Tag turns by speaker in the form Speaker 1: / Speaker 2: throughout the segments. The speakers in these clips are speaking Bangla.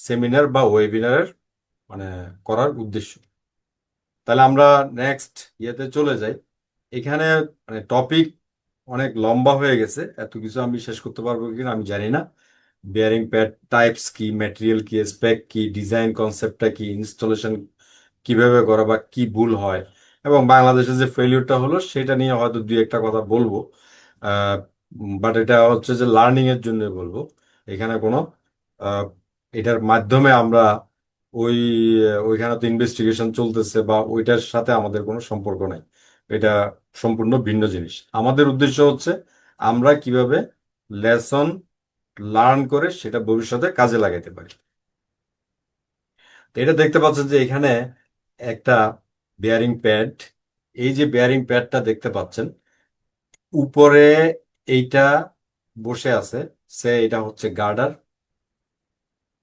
Speaker 1: সেমিনার বা ওয়েবিনারের মানে করার উদ্দেশ্য। তাহলে আমরা নেক্সট ইয়েতে চলে যাই। এখানে মানে টপিক অনেক লম্বা হয়ে গেছে, এত কিছু আমি শেষ করতে পারবো কিনা আমি জানি না। বিয়ারিং প্যাড টাইপস কি, ম্যাটেরিয়াল কি, স্পেক কি, ডিজাইন কনসেপ্টটা কি, ইনস্টলেশন কিভাবে করা বা কি ভুল হয়, এবং বাংলাদেশে যে ফেলিওরটা হলো সেটা নিয়ে হয়তো দুই একটা কথা বলবো। বাট এটা হচ্ছে যে লার্নিং এর জন্য বলবো। এখানে কোনো আহ, এটার মাধ্যমে আমরা ওই ওইখানে তো ইনভেস্টিগেশন চলতেছে বা ওইটার সাথে আমাদের কোনো সম্পর্ক নাই। এটা সম্পূর্ণ ভিন্ন জিনিস। আমাদের উদ্দেশ্য হচ্ছে আমরা কিভাবে লেসন লার্ন করে সেটা ভবিষ্যতে কাজে লাগাতে পারি। তো এটা দেখতে পাচ্ছেন যে এখানে একটা বেয়ারিং প্যাড, এই যে বেয়ারিং প্যাডটা দেখতে পাচ্ছেন উপরে এইটা বসে আছে, সে এটা হচ্ছে গার্ডার,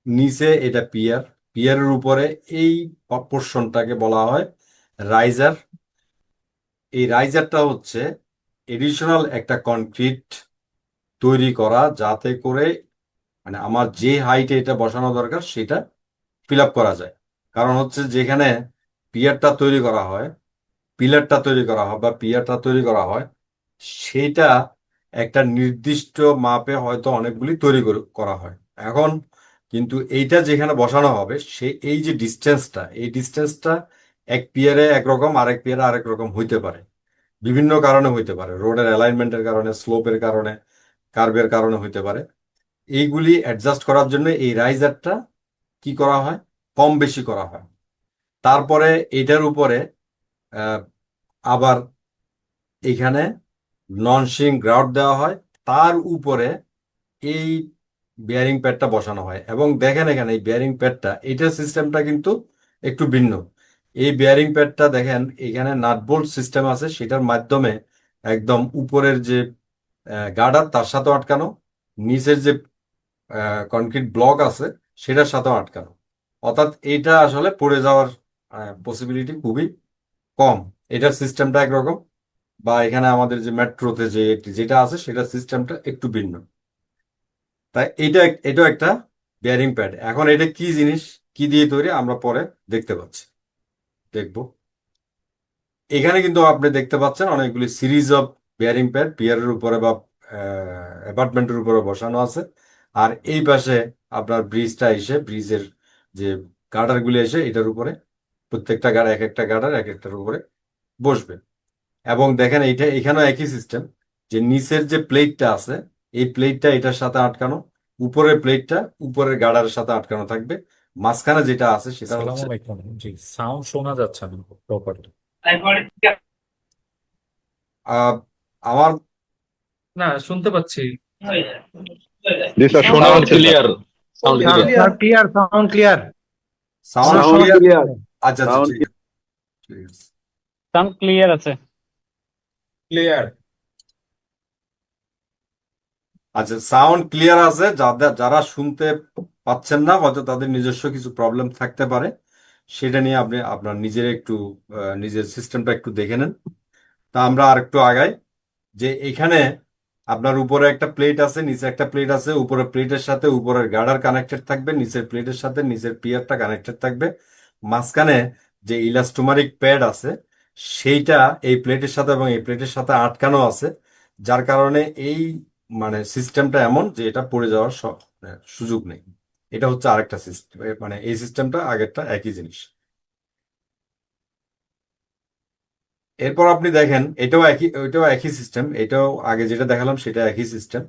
Speaker 1: নিচে এটা পিয়ার, পিয়ারের উপরে এই পোর্শনটাকে বলা হয় রাইজার। এই রাইজারটা হচ্ছে এডিশনাল একটা কনক্রিট তৈরি করা, যাতে করে মানে আমার যে হাইটে এটা বসানো দরকার সেটা ফিল আপ করা যায়। কারণ হচ্ছে যেখানে পিয়ারটা তৈরি করা হয়, পিলারটা তৈরি করা হয় বা পিয়ারটা তৈরি করা হয়, সেটা একটা নির্দিষ্ট মাপে হয়তো অনেকগুলি তৈরি করা হয়। এখন কিন্তু এইটা যেখানে বসানো হবে সে এই যে ডিস্টেন্সটা, এই ডিস্টেন্সটা এক পিয়ারে একরকম, আরেক পিয়ারে আরেক রকম হইতে পারে। বিভিন্ন কারণে হইতে পারে, রোডের অ্যালাইনমেন্টের কারণে, স্লোপের কারণে, কার্ভের কারণে হইতে পারে। এইগুলি অ্যাডজাস্ট করার জন্য এই রাইজারটা কি করা হয়, কম বেশি করা হয়। তারপরে এটার উপরে আহ, আবার এখানে নন শিং গ্রাউট দেওয়া হয়, তার উপরে এই বিয়ারিং প্যাডটা বসানো হয়। এবং দেখেন এখানে এই বিয়ারিং প্যাডটা, এটার সিস্টেমটা কিন্তু একটু ভিন্ন। এই বিয়ারিং প্যাডটা দেখেন এখানে নাট বোল্ট সিস্টেম আছে, সেটার মাধ্যমে একদম উপরের যে গার্ডার তার সাথেও আটকানো, নিচের যে কনক্রিট ব্লক আছে সেটার সাথেও আটকানো। অর্থাৎ এটা আসলে পড়ে যাওয়ার পসিবিলিটি খুবই কম। এটার সিস্টেমটা একরকম, বা এখানে আমাদের যে মেট্রোতে যে যেটা আছে সেটার সিস্টেমটা একটু ভিন্ন। তাই এটাও একটা বেয়ারিং প্যাড। এখন এটা কি জিনিস, কি দিয়ে তৈরি আমরা পরে দেখতে পাচ্ছি, দেখবো। এখানে কিন্তু আপনি দেখতে পাচ্ছেন অনেকগুলি সিরিজ অফ বেয়ারিং প্যাড পিয়ারের উপরে বা অ্যাপার্টমেন্টের উপরে বসানো আছে। আর এই পাশে আপনার ব্রিজটা এসে, ব্রিজের যে গার্ডারগুলি এসে এটার উপরে, প্রত্যেকটা গার্ড এক একটা গার্ডার এক একটার উপরে বসবে। এবং দেখেন এইটা এখানেও একই সিস্টেম, যে নিচের যে প্লেটটা আছে এই প্লেটটা এটার সাথে আটকানো, উপরের প্লেটটা উপরের গার্ডারের সাথে আটকানো থাকবে। মাঝখানে যেটা আছে সেটা
Speaker 2: সালাম
Speaker 1: হচ্ছে
Speaker 2: আলাইকুম। জি, সাউন্ড শোনা যাচ্ছে না প্রপারলি।
Speaker 1: আহ, আমার
Speaker 3: না, শুনতে পাচ্ছি।
Speaker 4: জি স্যার, শোনা
Speaker 5: সাউন্ড
Speaker 4: যাচ্ছে sir.
Speaker 5: Clear, sound
Speaker 3: sound
Speaker 5: clear.
Speaker 3: Clear.
Speaker 6: Clear, sound clear.
Speaker 1: Sound
Speaker 6: কোনো
Speaker 4: সাউন্ড
Speaker 6: সমস্যা
Speaker 1: ক্লিয়ার।
Speaker 4: ক্লিয়ার।
Speaker 6: নেই।
Speaker 1: আচ্ছা আচ্ছা,
Speaker 4: সাউন্ড
Speaker 1: ঠিক আছে, ঠিক আছে।
Speaker 6: সাউন্ড ক্লিয়ার আছে।
Speaker 3: ক্লিয়ার।
Speaker 1: আচ্ছা, সাউন্ড ক্লিয়ার আছে। যাদের যারা শুনতে পাচ্ছেন না হয়তো তাদের নিজস্ব কিছু প্রবলেম থাকতে পারে, সেটা নিয়ে আপনি আপনার নিজের একটু নিজের সিস্টেমটা একটু দেখে নেন। তা আমরা আর একটু আগাই। যে এখানে আপনার উপরে একটা প্লেট আছে, নিচে একটা প্লেট আছে। উপরের প্লেটের সাথে উপরের গার্ডার কানেক্টেড থাকবে, নিচের প্লেটের সাথে নিচের পিয়ারটা কানেক্টেড থাকবে। মাঝখানে যে ইলাস্টোমারিক প্যাড আছে সেইটা এই প্লেটের সাথে এবং এই প্লেটের সাথে আটকানো আছে, যার কারণে এই মানে সিস্টেমটা এমন যে এটা পড়ে যাওয়ার সুযোগ নেই। এটা হচ্ছে আরেকটা সিস্টেম, মানে এই সিস্টেমটা আগেরটা একই জিনিস। এরপর আপনি দেখেন এটাও একই সিস্টেম, এটাও আগে যেটা দেখালাম সেটা একই সিস্টেম।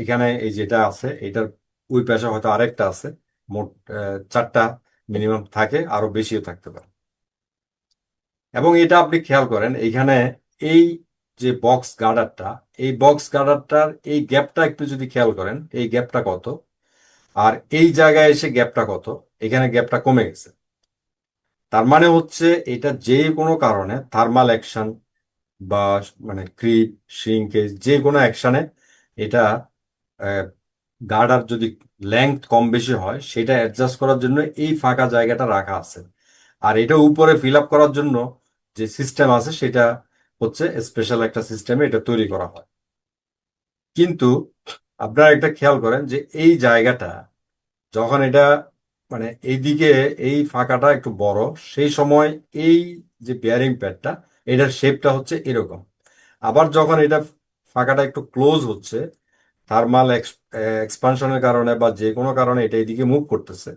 Speaker 1: এখানে এই যেটা আছে এটার ওই পাশে হয়তো আরেকটা আছে। মোট চারটা মিনিমাম থাকে, আরো বেশিও থাকতে পারে। এবং এটা আপনি খেয়াল করেন এইখানে এই যে বক্স গার্ডারটা, এই বক্স গার্ডারটার এই গ্যাপটা একটু যদি খেয়াল করেন, এই গ্যাপটা কত, আর এই জায়গায় এসে গ্যাপটা কত। এখানে গ্যাপটা কমে গেছে। তার মানে হচ্ছে এটা যে কোনো কারণে থার্মাল অ্যাকশন বা মানে ক্রিপ, শ্রিঙ্কেজ, যে কোনো অ্যাকশনে এটা গার্ডার যদি লেংথ কম বেশি হয় সেটা অ্যাডজাস্ট করার জন্য এই ফাঁকা জায়গাটা রাখা আছে। আর এটা উপরে ফিল আপ করার জন্য যে সিস্টেম আছে সেটা হচ্ছে স্পেশাল একটা সিস্টেমে এটা তৈরি করা হয়। কিন্তু আপনারা একটা খেয়াল করেন যে এই জায়গাটা যখন এটা মানে এইদিকে এই ফাঁকাটা একটু বড়, সেই সময় এই যে বেয়ারিং প্যাডটা, এটার শেপটা হচ্ছে এরকম। আবার যখন এটা ফাঁকাটা একটু ক্লোজ হচ্ছে, থার্মাল এক্সপানশনের কারণে বা যে কোনো কারণে এটা এইদিকে মুভ করতেছে,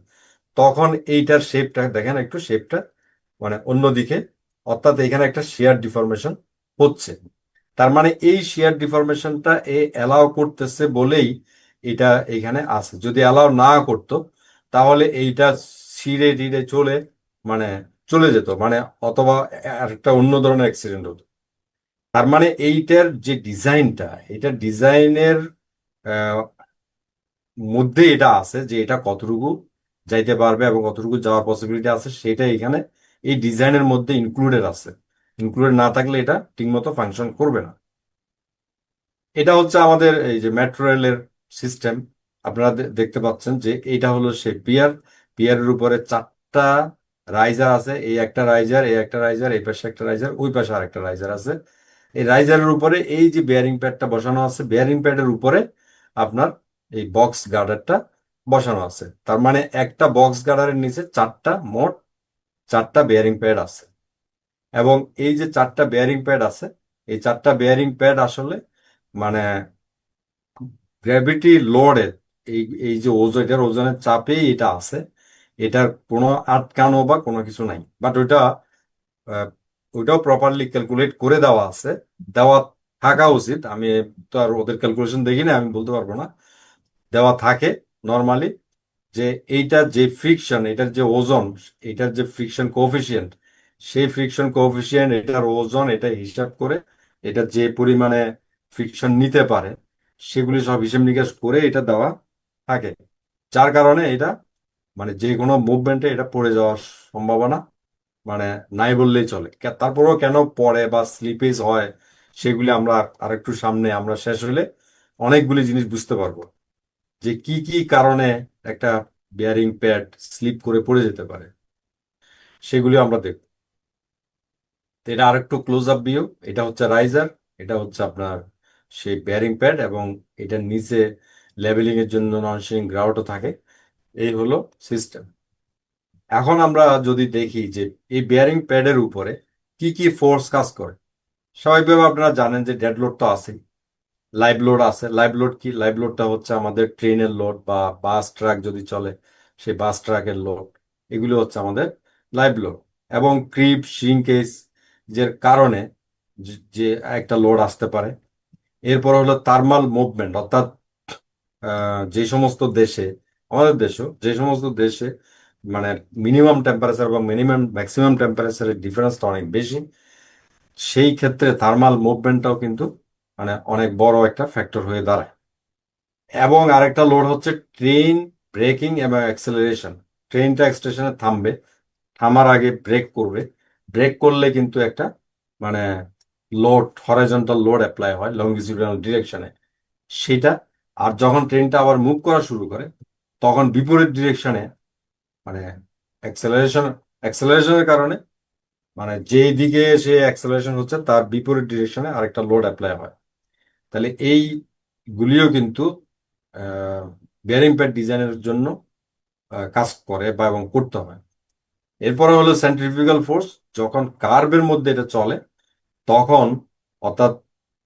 Speaker 1: তখন এইটার শেপটা দেখেন, একটু শেপটা মানে অন্যদিকে, অর্থাৎ এখানে একটা শিয়ার ডিফরমেশন হচ্ছে। তার মানে এই শিয়ার ডিফরমেশনটা অ্যালাউ করতেছে বলেই এটা এখানে আছে। যদি অ্যালাউ না করতো তাহলে এইটা ছিঁড়ে টিড়ে মানে চলে যেত, মানে অথবা একটা অন্য ধরনের অ্যাক্সিডেন্ট হতো। তার মানে এইটার যে ডিজাইনটা, এটা ডিজাইনের মধ্যে এটা আছে যে এটা কতটুকু যাইতে পারবে এবং কতটুকু যাওয়ার পসিবিলিটি আছে, সেটা এখানে এই ডিজাইনের মধ্যে ইনক্লুডেড আছে। ইনক্লুডেড না থাকলে এটা ঠিকমতো ফাংশন করবে না। এটা হচ্ছে আমাদের এই যে মেট্রো রেলের সিস্টেম। আপনারা দেখতে পাচ্ছেন যে এটা হলো সেই পিয়ার। পিয়ারের উপরে 4টা রাইজার আছে, এই একটা রাইজার, এই একটা রাইজার, এই পাশে একটা রাইজার, ওই পাশে আর একটা রাইজার আছে। এই রাইজারের উপরে এই যে বেয়ারিং প্যাডটা বসানো আছে, বেয়ারিং প্যাডের উপরে আপনার এই বক্স গার্ডারটা বসানো আছে। তার মানে একটা বক্স গার্ডারের নিচে মোট 4টা বেয়ারিং প্যাড আছে। এবং এই যে 4টা বেয়ারিং প্যাড আছে, এই 4টা বেয়ারিং প্যাড আসলে মানে গ্র্যাভিটি লোডের এই এই যে ওজন, এটার ওজনের চাপেই এটা আছে। এটার কোনো আটকানো বা কোনো কিছু নাই, বাট আহ, ওইটাও প্রপারলি ক্যালকুলেট করে দেওয়া আছে, দেওয়া থাকা উচিত। আমি তো আর ওদের ক্যালকুলেশন দেখি না, আমি বলতে পারবো না। দেওয়া থাকে নর্মালি যে এইটার যে ফ্রিকশন, এটার যে ওজন, এটার যে ফ্রিকশন কোএফিসিয়েন্ট, সেই ফ্রিকশন কোএফিসিয়েন্ট, এটার ওজন, এটা হিসাব করে এটা যে পরিমাণে ফ্রিকশন নিতে পারে সেগুলি সব হিসেব নিকেশ করে এটা দেওয়া থাকে। যার কারণে এটা মানে যে কোনো মুভমেন্টে এটা পড়ে যাওয়ার সম্ভাবনা মানে নাই বললেই চলে। তারপরেও কেন পড়ে বা স্লিপেজ হয় সেগুলি আমরা আরেকটু সামনে আমরা শেষ হলে অনেকগুলি জিনিস বুঝতে পারবো, যে কি কি কারণে একটা বেয়ারিং প্যাড স্লিপ করে পড়ে যেতে পারে, সেগুলি আমরা দেখব। তো এটা আরেকটু ক্লোজ আপ ভিউ। এটা হচ্ছে রাইজার, এটা হচ্ছে আপনার সেই বেয়ারিং প্যাড, এবং এটার নিচে লেভেলিং এর জন্য নন শেডিং গ্রাউটও থাকে। এই হলো সিস্টেম। এখন আমরা যদি দেখি যে এই বেয়ারিং প্যাডের উপরে কি কি ফোর্স কাজ করে। স্বাভাবিকভাবে আপনারা জানেন যে ডেড লোড তো আছে, লাইভ লোড আছে। লাইভ লোড কি? লাইভ লোডটা হচ্ছে আমাদের ট্রেনের লোড বা বাস ট্রাক যদি চলে সেই বাস ট্রাকের লোড, এগুলো হচ্ছে আমাদের লাইভ লোড। এবং ক্রিপ শ্রিঙ্কেজ যের কারণে যে একটা লোড আসতে পারে। এরপর হলো থার্মাল মুভমেন্ট, অর্থাৎ যে সমস্ত দেশে, আমাদের দেশও যে সমস্ত দেশে মানে মিনিমাম টেম্পারেচার এবং ম্যাক্সিমাম টেম্পারেচারের ডিফারেন্সটা অনেক বেশি, সেই ক্ষেত্রে থার্মাল মুভমেন্টটাও কিন্তু মানে অনেক বড় একটা ফ্যাক্টর হয়ে দাঁড়ায়। এবং আরেকটা লোড হচ্ছে ট্রেন ব্রেকিং এবং অ্যাক্সেলারেশন। ট্রেনটা স্টেশনে থামবে, থামার আগে ব্রেক করবে, ব্রেক করলে কিন্তু একটা মানে লোড, হরাইজন্টাল লোড অ্যাপ্লাই হয় লঙ্গিটিউডিনাল ডিরেকশনে, সেটা। আর যখন ট্রেনটা আবার মুভ করা শুরু করে তখন বিপরীত ডিরেকশনে মানে অ্যাক্সেলারেশন অ্যাক্সেলারেশনের কারণে মানে যেই দিকে সে অ্যাক্সেলারেশন হচ্ছে তার বিপরীত ডিরেকশনে আরেকটা লোড অ্যাপ্লাই হয়। তাহলে এই গুলিও কিন্তু বেয়ারিং প্যাড ডিজাইনের জন্য কাজ করে বা এবং করতে হয়। এরপরে হলো সেন্ট্রিফিউগাল ফোর্স। যখন কার্ভের মধ্যে এটা চলে তখন, অর্থাৎ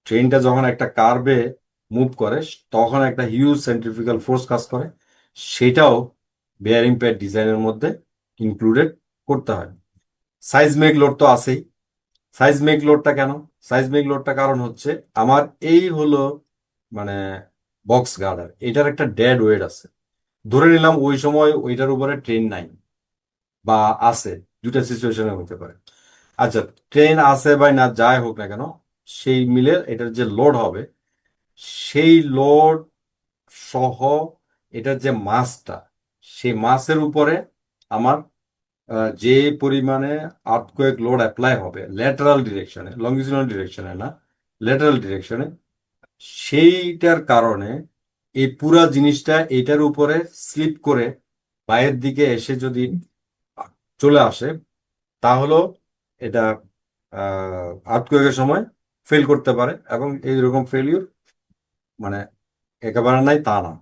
Speaker 1: ট্রেনটা যখন একটা কার্ভে মুভ করে তখন একটা হিউজ সেন্ট্রিফিউগাল ফোর্স কাজ করে, সেটাও বেয়ারিং প্যাড ডিজাইনের মধ্যে ইনক্লুডেড করতে হয়। সাইজমেক লোড তো আছেই। সাইজমেক লোডটা কেন? সাইজমেক লোডটা কারণ হচ্ছে আমার এই হলো মানে বক্স গার্ডার, এটার একটা ডেড ওয়েট আছে। ধরে নিলাম ওই সময় ওইটার উপরে ট্রেন নাই বা আছে, দুটা সিচুয়েশনে হতে পারে। আচ্ছা, ট্রেন আছে বা না, যাই হোক না কেন, সেই মিলে এটার যে লোড হবে, সেই লোড সহ এটার যে মাসটা, সেই মাসের উপরে আমার যে পরিমাণে আর্থকোয়েক লোড অ্যাপ্লাই হবে ল্যাটারাল ডিরেকশনে, লঙ্গিটিউডিনাল ডিরেকশনে না, ল্যাটারাল ডিরেকশনে, সেইটার কারণে এই পুরা জিনিসটা এটার উপরে স্লিপ করে বাইরের দিকে এসে যদি চলে আসে, তাহলেও এটা আর্থকোয়েকের সময় ফেল করতে পারে। এবং এইরকম ফেলিউর মানে একেবারে নাই তা না।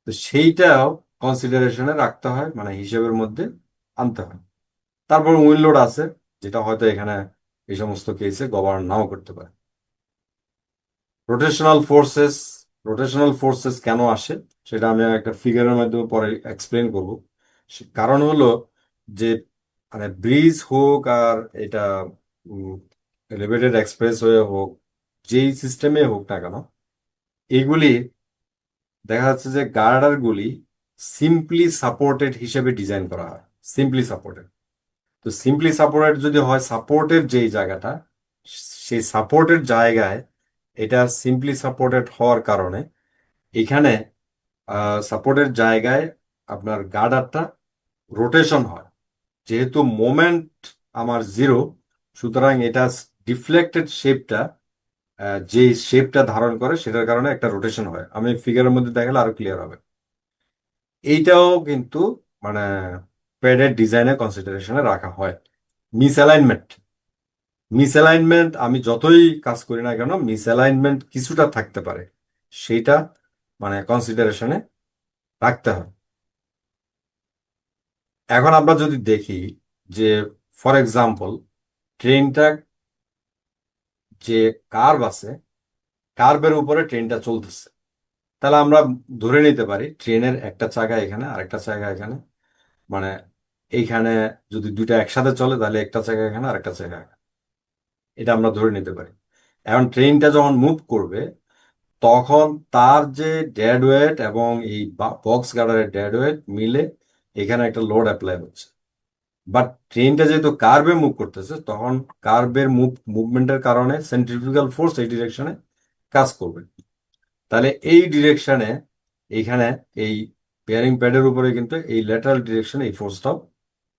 Speaker 1: তো সেইটাও কনসিডারেশনে রাখতে হয়, মানে হিসেবের মধ্যে আনতে হয়। তারপর উইন্ড লোড আছে, যেটা হয়তো এখানে এই সমস্ত কেসে গভর্ন নাও করতে পারে। রোটেশনাল ফোর্সেস, রোটেশনাল ফোর্সেস কেন আসে সেটা আমি একটা ফিগারের মাধ্যমে পরে এক্সপ্লেন করব। কারণ হলো যে মানে ব্রিজ হোক আর এটা এলিভেটেড এক্সপ্রেসওয়ে হোক, যেই সিস্টেমে হোক না কেন, এগুলি দেখা যাচ্ছে যে গার্ডার গুলি সিম্পলি সাপোর্টেড হিসেবে ডিজাইন করা হয়। সিম্পলি সাপোর্টেড, তো সিম্পলি সাপোর্টেড যদি হয়, সাপোর্টের যেই জায়গাটা, সেই সাপোর্টের জায়গায় এটা সিম্পলি সাপোর্টেড হওয়ার কারণে এখানে সাপোর্টের জায়গায় আপনার গার্ডারটা রোটেশন হয়। যেহেতু মোমেন্ট আমার জিরো, সুতরাং এটা ডিফ্লেক্টেড শেপটা, যে শেপটা ধারণ করে সেটার কারণে একটা রোটেশন হয়। আমি ফিগারের মধ্যে দেখালে আরো ক্লিয়ার হবে। এইটাও কিন্তু মানে প্যাডের ডিজাইনের কনসিডারেশনে রাখা হয়। মিসঅ্যালাইনমেন্ট, মিসঅ্যালাইনমেন্ট আমি যতই কাজ করি না কেন, মিসঅ্যালাইনমেন্ট কিছুটা থাকতে পারে, সেইটা মানে কনসিডারেশনে রাখতে হয়। এখন আমরা যদি দেখি যে ফর এক্সাম্পল ট্রেনটা, যে কার্ভ আছে, কার্ভের উপরে ট্রেনটা চলতেছে, তাহলে আমরা ধরে নিতে পারি ট্রেনের একটা চাকা এখানে আরেকটা চাকা এখানে, মানে এইখানে যদি দুইটা একসাথে চলে তাহলে একটা চাকা এখানে আরেকটা চাকা এখানে, এটা আমরা ধরে নিতে পারি। এখন ট্রেনটা যখন মুভ করবে তখন তার যে ডেড ওয়েট এবং এই বক্স গার্ডারের ডেড ওয়েট মিলে এখানে একটা লোড অ্যাপ্লাই হচ্ছে। বাট ট্রেনটা যেহেতু কার্ভে মুভ করতেছে, তখন কার্ভের মুভমেন্টের কারণে সেন্ট্রিফিউগাল ফোর্স এই ডিরেকশনে কাজ করবে। তাহলে এই ডিরেকশনে এইখানে এই বেয়ারিং প্যাডের উপরে কিন্তু এই ল্যাটারাল ডিরেকশনে এই ফোর্সটাও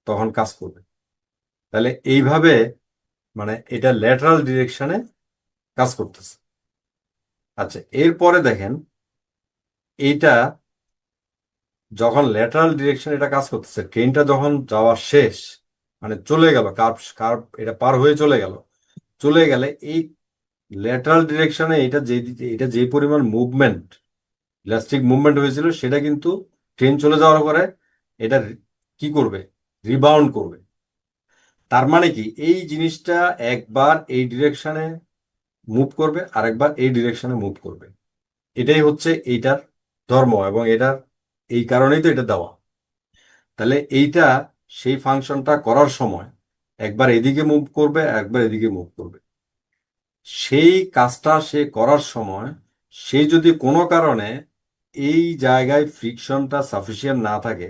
Speaker 1: তখন কাজ করবে। তাহলে এইভাবে মানে এটা ল্যাটারাল ডিরেকশনে কাজ করতেছে। আচ্ছা, এরপরে দেখেন এইটা যখন ল্যাটারাল ডিরেকশন এটা কাজ করতেছে, ট্রেনটা যখন যাওয়া শেষ, মানে চলে গেল, কার্ভ কার্ভ এটা পার হয়ে চলে গেল, চলে গেলে এই ল্যাটারাল ডিরেকশনে এটা যে পরিমাণ মুভমেন্ট, ইলাস্টিক মুভমেন্ট হয়েছিল, সেটা কিন্তু ট্রেন চলে যাওয়ার পরে এটা কি করবে, রিবাউন্ড করবে। তার মানে কি এই জিনিসটা একবার এই ডিরেকশনে মুভ করবে আর একবার এই ডিরেকশনে মুভ করবে। এটাই হচ্ছে এইটার ধর্ম, এবং এটার এই কারণেই তো এটা দেওয়া। তাহলে এইটা সেই ফাংশনটা করার সময় একবার এদিকে মুভ করবে একবার এদিকে মুভ করবে। সেই কাজটা সে করার সময় সে যদি কোনো কারণে এই জায়গায় ফ্রিকশনটা সাফিসিয়েন্ট না থাকে,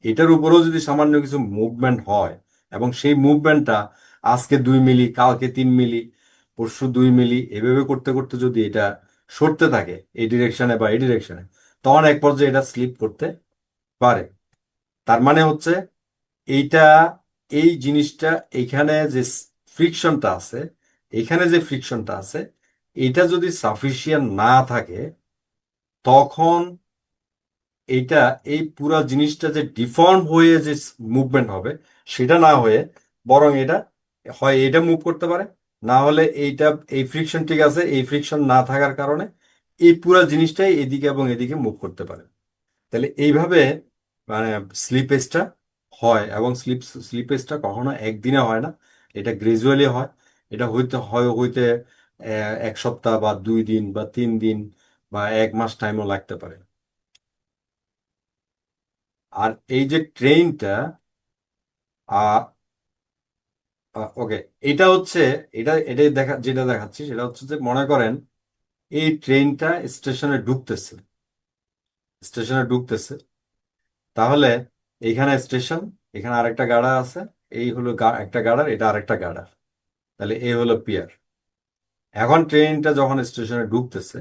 Speaker 1: এটার উপরেও যদি সামান্য কিছু মুভমেন্ট হয়, এবং সেই মুভমেন্টটা আজকে 2 মিলি, কালকে 3 মিলি, পরশু 2 মিলি, এভাবে করতে করতে যদি এটা সরতে থাকে এই ডিরেকশনে বা এই ডিরেকশনে, তখন এক পর্যায়ে এটা স্লিপ করতে পারে। তার মানে হচ্ছে এইটা, এই জিনিসটা, এখানে যে ফ্রিকশনটা আছে, এখানে যে ফ্রিকশনটা আছে, এটা যদি সাফিসিয়েন্ট না থাকে, তখন এইটা এই পুরা জিনিসটা যে ডিফর্ম হয়ে যে মুভমেন্ট হবে, সেটা না হয়ে বরং এটা হয় এটা মুভ করতে পারে, না হলে এইটা এই ফ্রিকশন ঠিক আছে, এই ফ্রিকশন না থাকার কারণে এই পুরা জিনিসটাই এদিকে এবং এদিকে মুভ করতে পারে। তাহলে এইভাবে মানে স্লিপেজটা হয়, এবং স্লিপেজটা কখনো একদিনে হয় না, এটা গ্রাজুয়ালি হয়। এটা হইতে 1 সপ্তাহ বা 2 দিন বা 3 দিন বা 1 মাস টাইমও লাগতে পারে। আর এই যে ট্রেনটা, ওকে, এটা হচ্ছে, এটাই যেটা দেখাচ্ছি সেটা হচ্ছে যে মনে করেন এই ট্রেনটা স্টেশনে ঢুকতেছে, তাহলে এইখানে স্টেশন, এখানে আরেকটা গাড়া আছে, এই হলো একটা গাড়ার, এটা আরেকটা গাড়ার, তাহলে এই হলো পিয়ার। এখন ট্রেনটা যখন স্টেশনে ঢুকতেছে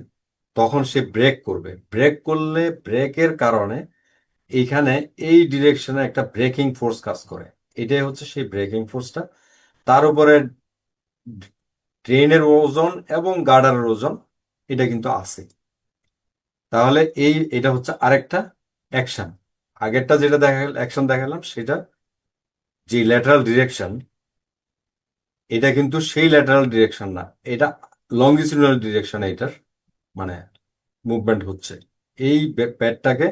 Speaker 1: তখন সে ব্রেক করবে, ব্রেক করলে ব্রেকের কারণে এইখানে এই ডিরেকশনে একটা ব্রেকিং ফোর্স কাজ করে। এটাই হচ্ছে সেই ব্রেকিং ফোর্সটা। তার উপরে ট্রেনের ওজন এবং গার্ডারের ওজন এটা কিন্তু আছে। তাহলে এটা হচ্ছে আরেকটা অ্যাকশন। আগেরটা যেটা অ্যাকশন দেখালাম সেটা যে ল্যাটারাল ডিরেকশন, এটা কিন্তু সেই ল্যাটারাল ডিরেকশন না, এটা লঙ্গিটিউডাল ডিরেকশন, এটার মানে মুভমেন্ট হচ্ছে। এই প্যাডটাকে